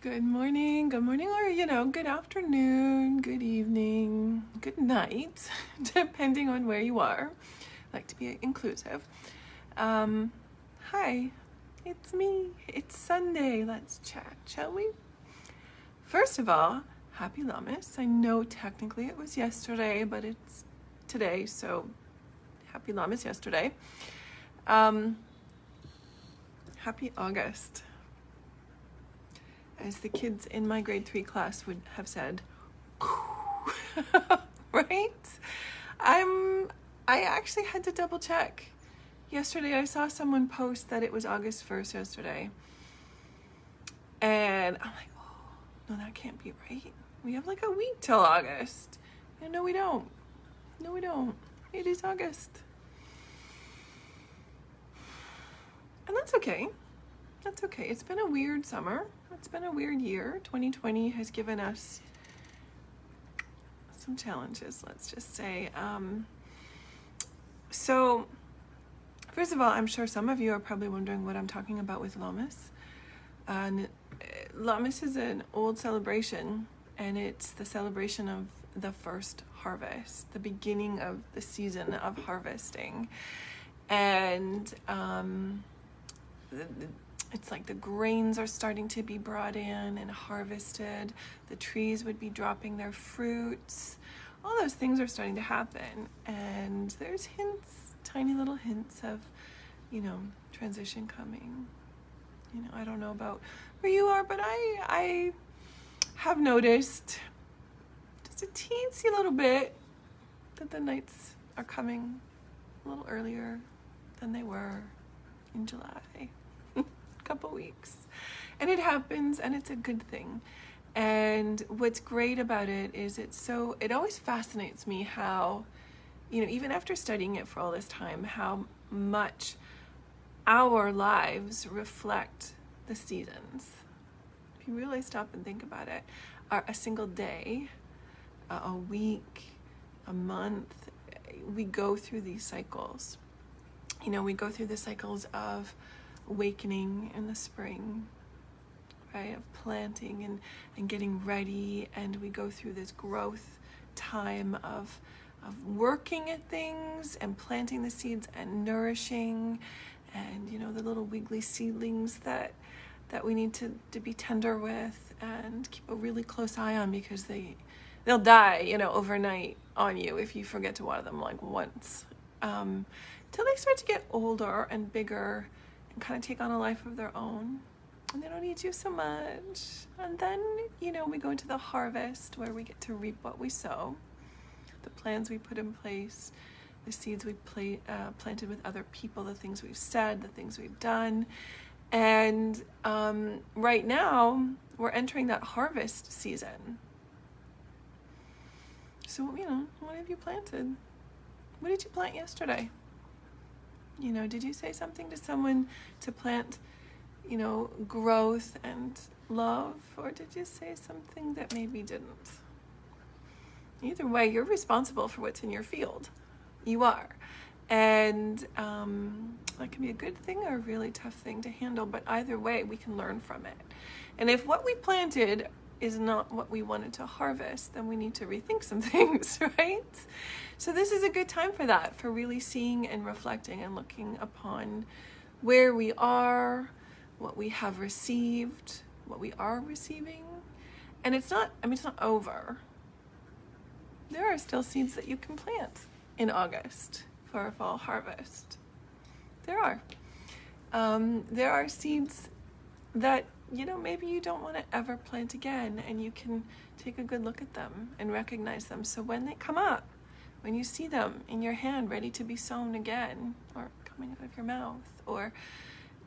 Good morning, or, good afternoon, good evening, good night, depending on where you are. I like to be inclusive. Hi, it's me. It's Sunday. Let's chat, shall we? First of all, happy Lammas. I know technically it was yesterday, but it's today, so happy Lammas yesterday. Happy August. As the kids in my grade 3 class would have said, right? I actually had to double check. Yesterday I saw someone post that it was August 1st yesterday. And I'm like, oh, no, that can't be right. We have like a week till August. And no, we don't. No, we don't. It is August. And that's okay. That's okay. It's been a weird summer. It's been a weird year. 2020 has given us some challenges, let's just say. So, first of all, I'm sure some of you are probably wondering what I'm talking about with Lammas. Lammas is an old celebration, and it's the celebration of the first harvest, the beginning of the season of harvesting. And it's like the grains are starting to be brought in and harvested. The trees would be dropping their fruits. All those things are starting to happen. And there's hints, tiny little hints of, transition coming. I don't know about where you are, but I have noticed just a teensy little bit that the nights are coming a little earlier than they were in July. Couple weeks, and it happens, and it's a good thing. And what's great about it is it always fascinates me how, even after studying it for all this time, how much our lives reflect the seasons. If you really stop and think about it, a single day, a week, a month, we go through these cycles. We go through the cycles of awakening in the spring, right, of planting and getting ready, and we go through this growth time of working at things and planting the seeds and nourishing, and the little wiggly seedlings that we need to be tender with and keep a really close eye on, because they'll die overnight on you if you forget to water them like once, till they start to get older and bigger, kind of take on a life of their own, and they don't need you so much. And then we go into the harvest, where we get to reap what we sow, the plans we put in place, the seeds we planted with other people, the things we've said, the things we've done. And right now we're entering that harvest season. So what have you planted? What did you plant yesterday? Did you say something to someone to plant, growth and love? Or did you say something that maybe didn't? Either way, you're responsible for what's in your field. You are. And that can be a good thing or a really tough thing to handle. But either way, we can learn from it. And if what we planted is not what we wanted to harvest, then we need to rethink some things, right? So this is a good time for that, for really seeing and reflecting and looking upon where we are, what we have received, what we are receiving. And it's not over. There are still seeds that you can plant in August for a fall harvest. There are. There are seeds that maybe you don't want to ever plant again, and you can take a good look at them and recognize them. So when they come up, when you see them in your hand ready to be sown again, or coming out of your mouth, or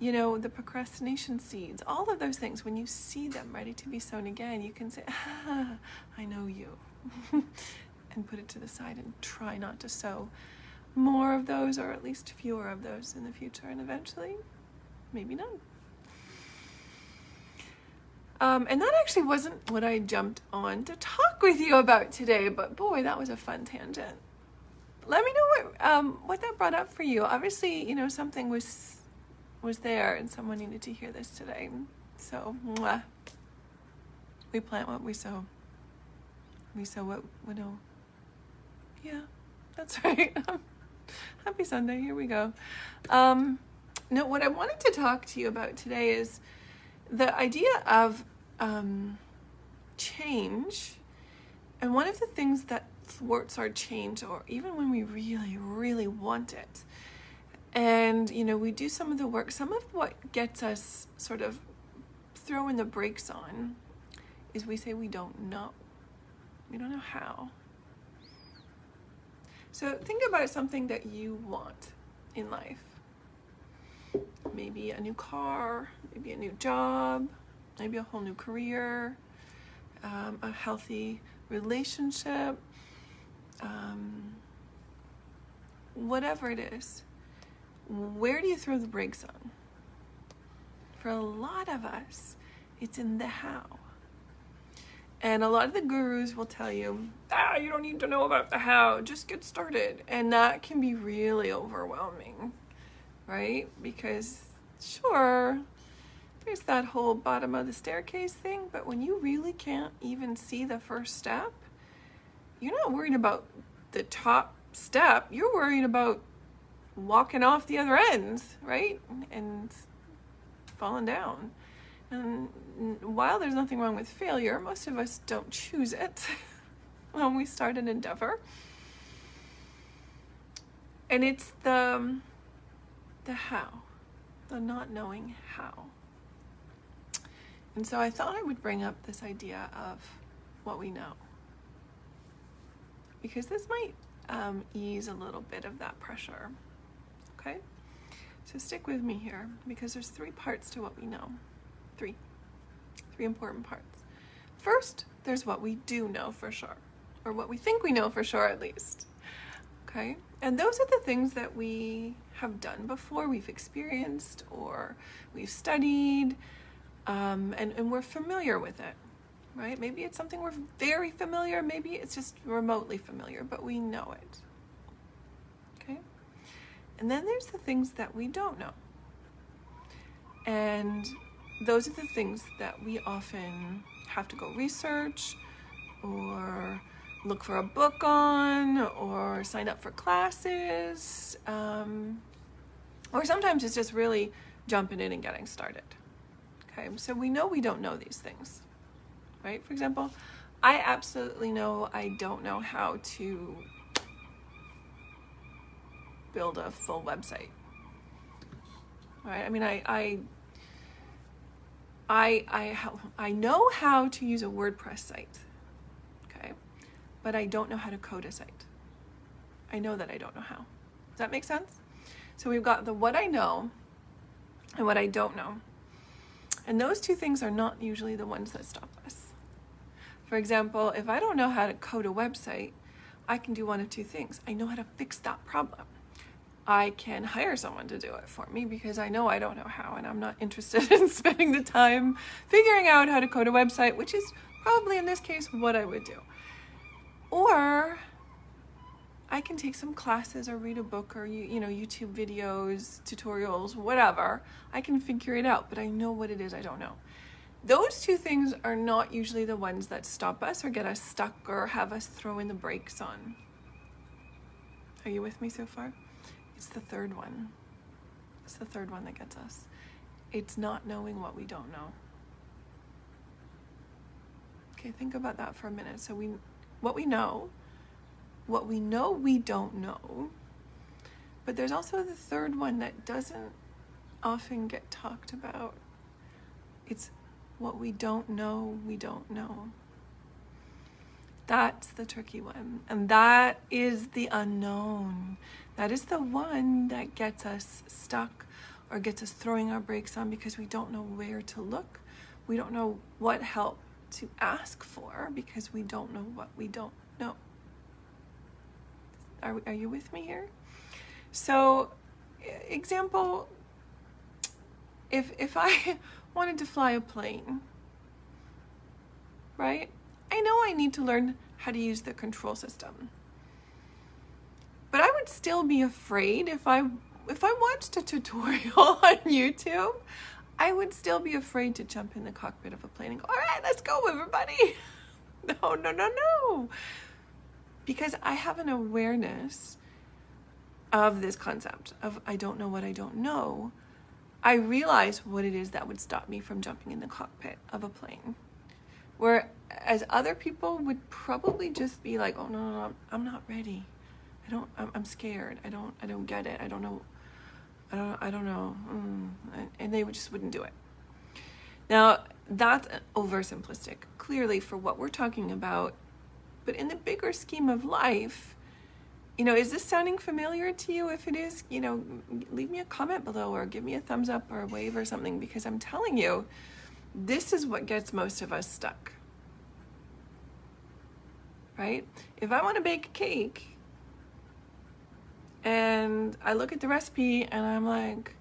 the procrastination seeds, all of those things, when you see them ready to be sown again, you can say, I know you, and put it to the side and try not to sow more of those, or at least fewer of those in the future, and eventually maybe none. And that actually wasn't what I jumped on to talk with you about today, but boy, that was a fun tangent. Let me know what that brought up for you. Obviously, something was there, and someone needed to hear this today. So, mwah. We plant what we sow. We sow what we know. Yeah, that's right. Happy Sunday. Here we go. No, what I wanted to talk to you about today is the idea of change. And one of the things that thwarts our change, or even when we really, really want it, and, we do some of the work, some of what gets us sort of throwing the brakes on is we say we don't know. We don't know how. So think about something that you want in life. Maybe a new car, maybe a new job, maybe a whole new career, a healthy relationship, whatever it is. Where do you throw the brakes on? For a lot of us, it's in the how. And a lot of the gurus will tell you, you don't need to know about the how, just get started. And that can be really overwhelming, right? Because sure, there's that whole bottom of the staircase thing, but when you really can't even see the first step, you're not worried about the top step, you're worried about walking off the other end, right? And falling down. And while there's nothing wrong with failure, most of us don't choose it when we start an endeavor. And it's the how, the not knowing how. And so I thought I would bring up this idea of what we know, because this might ease a little bit of that pressure. Okay? So stick with me here, because there's 3 parts to what we know. 3 important parts. First, there's what we do know for sure, or what we think we know for sure at least. Okay? And those are the things that we have done before, we've experienced, or we've studied, and we're familiar with it, right? Maybe it's something we're very familiar, maybe it's just remotely familiar, but we know it. Okay? And then there's the things that we don't know. And those are the things that we often have to go research, or look for a book on, or sign up for classes, or sometimes it's just really jumping in and getting started. Okay, so we know we don't know these things, right? For example, I absolutely know I don't know how to build a full website. Right? I mean, I know how to use a WordPress site, okay? But I don't know how to code a site. I know that I don't know how. Does that make sense? So we've got the what I know and what I don't know. And those 2 things are not usually the ones that stop us. For example, if I don't know how to code a website, I can do one of 2 things. I know how to fix that problem. I can hire someone to do it for me because I know I don't know how, and I'm not interested in spending the time figuring out how to code a website, which is probably in this case what I would do. Or I can take some classes or read a book or YouTube videos, tutorials, whatever. I can figure it out, but I know what it is I don't know. Those 2 things are not usually the ones that stop us or get us stuck or have us throw in the brakes on. Are you with me so far? It's the third one. It's the third one that gets us. It's not knowing what we don't know. Okay, think about that for a minute. So what we know we don't know, but there's also the third one that doesn't often get talked about. It's what we don't know we don't know. That's the tricky one, and that is the unknown. That is the one that gets us stuck or gets us throwing our brakes on because we don't know where to look. We don't know what help to ask for because we don't know what we don't know. Are you with me here? So, example, if I wanted to fly a plane, right? I know I need to learn how to use the control system. But I would still be afraid if I watched a tutorial on YouTube. I would still be afraid to jump in the cockpit of a plane and go, all right, let's go, everybody. No, no, no, no. Because I have an awareness of this concept of I don't know what I don't know. I realize what it is that would stop me from jumping in the cockpit of a plane. Whereas other people would probably just be like, oh, no, no, no, I'm not ready. I'm scared. I don't get it. I don't know. And they just wouldn't do it. Now, that's oversimplistic, clearly, for what we're talking about. But in the bigger scheme of life, is this sounding familiar to you? If it is, leave me a comment below or give me a thumbs up or a wave or something, because I'm telling you, this is what gets most of us stuck, right? If I want to bake a cake and I look at the recipe and I'm like,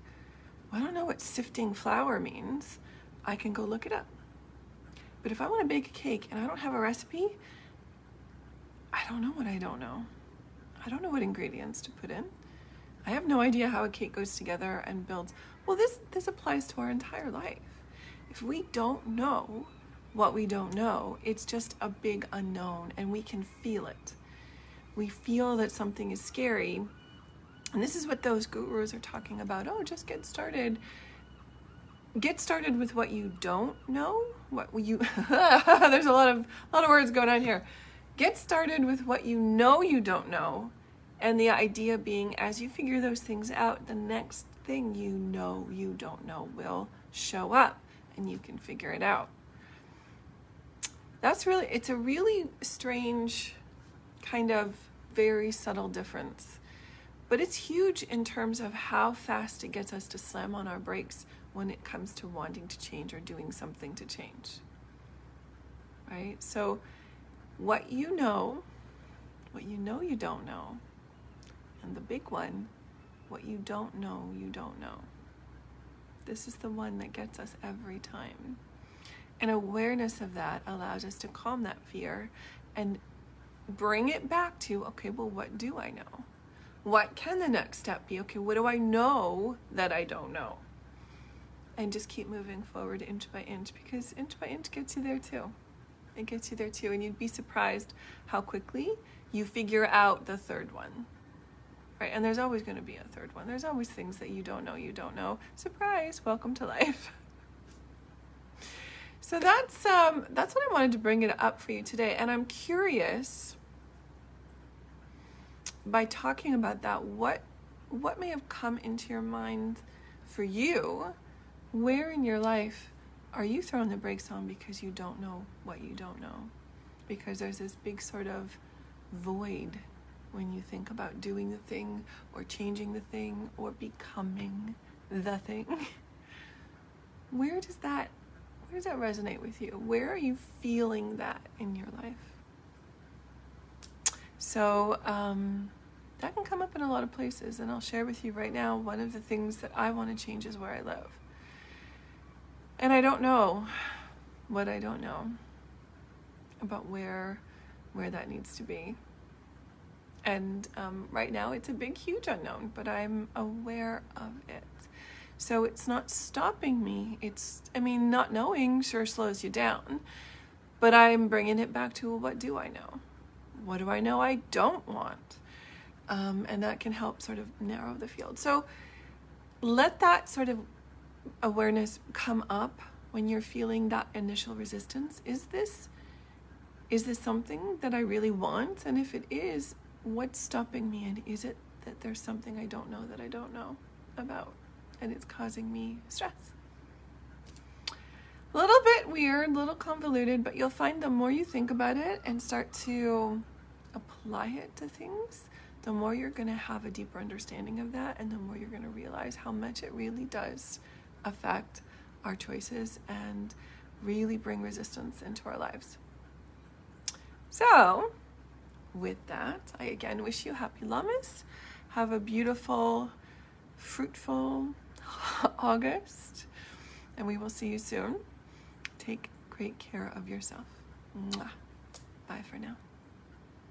I don't know what sifting flour means, I can go look it up. But if I want to bake a cake and I don't have a recipe, I don't know what I don't know. I don't know what ingredients to put in. I have no idea how a cake goes together and builds. Well, this applies to our entire life. If we don't know what we don't know, it's just a big unknown, and we can feel it. We feel that something is scary. And this is what those gurus are talking about. Oh, just get started. Get started with what you don't know. There's a lot of words going on here. Get started with what you don't know. And the idea being, as you figure those things out, the next thing you don't know will show up and you can figure it out. It's a really strange, kind of very subtle difference. But it's huge in terms of how fast it gets us to slam on our brakes when it comes to wanting to change or doing something to change. Right? So what you know you don't know. And the big one, what you don't know, you don't know. This is the one that gets us every time. And awareness of that allows us to calm that fear and bring it back to, okay, well, what do I know? What can the next step be? Okay, what do I know that I don't know? And just keep moving forward inch by inch, because inch by inch gets you there too. It gets you there too. And you'd be surprised how quickly you figure out the third one. Right? And there's always going to be a third one. There's always things that you don't know. Surprise, welcome to life. So that's what I wanted to bring it up for you today. And I'm curious, by talking about that, what may have come into your mind for you? Where in your life are you throwing the brakes on because you don't know what you don't know? Because there's this big sort of void when you think about doing the thing or changing the thing or becoming the thing. Where does that resonate with you? Where are you feeling that in your life? So that can come up in a lot of places, and I'll share with you right now, one of the things that I want to change is where I live. And I don't know what I don't know about where that needs to be. And right now it's a big, huge unknown, but I'm aware of it. So it's not stopping me. Not knowing sure slows you down, but I'm bringing it back to, well, what do I know? What do I know I don't want? And that can help sort of narrow the field. So let that sort of awareness come up when you're feeling that initial resistance. Is this something that I really want? And if it is, what's stopping me? And is it that there's something I don't know that I don't know about, and it's causing me stress? A little bit weird, a little convoluted, but you'll find the more you think about it and start to apply it to things, the more you're going to have a deeper understanding of that, and the more you're going to realize how much it really does affect our choices and really bring resistance into our lives. So with that, I again wish you happy Lammas. Have a beautiful, fruitful August, and we will see you soon. Take great care of yourself. Mwah. Bye for now.